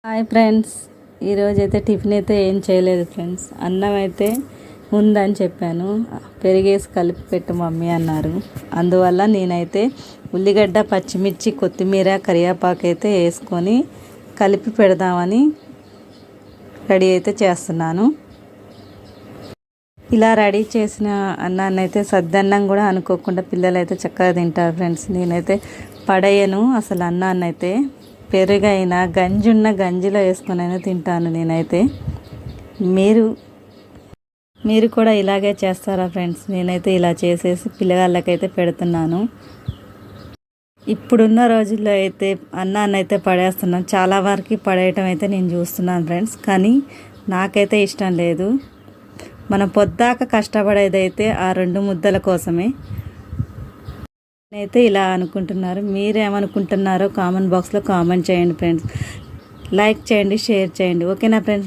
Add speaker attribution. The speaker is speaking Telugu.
Speaker 1: హాయ్ ఫ్రెండ్స్, ఈరోజైతే టిఫిన్ అయితే ఏం చేయలేదు ఫ్రెండ్స్. అన్నం అయితే ఉందని చెప్పాను, పెరిగేసి కలిపి పెట్టు మమ్మీ అన్నారు. అందువల్ల నేనైతే ఉల్లిగడ్డ, పచ్చిమిర్చి, కొత్తిమీర, కరివేపాకు అయితే వేసుకొని కలిపి పెడదామని రెడీ అయితే చేస్తున్నాను. ఇలా రెడీ చేసిన అన్నాన్ని అయితే సద్దన్నం కూడా అనుకోకుండా పిల్లలు అయితే చక్కగా తింటారు ఫ్రెండ్స్. నేనైతే పడేయను అసలు అన్నాన్ని అయితే. పెరుగైనా గంజిలో వేసుకొని అయినా తింటాను నేనైతే. మీరు కూడా ఇలాగే చేస్తారా ఫ్రెండ్స్? నేనైతే ఇలా చేసేసి పిల్లగాళ్ళకైతే పెడుతున్నాను. ఇప్పుడున్న రోజుల్లో అయితే అన్నాన్ని అయితే పడేస్తున్నాను. చాలా వరకు పడేయటం అయితే నేను చూస్తున్నాను ఫ్రెండ్స్, కానీ నాకైతే ఇష్టం లేదు. మనం పొద్దాక కష్టపడేదైతే ఆ 2 ముద్దల కోసమే. నేనైతే ఇలా అనుకుంటున్నారు. మీరేమనుకుంటున్నారో కామెంట్ బాక్స్లో కామెంట్ చేయండి ఫ్రెండ్స్. లైక్ చేయండి, షేర్ చేయండి. ఓకేనా ఫ్రెండ్స్?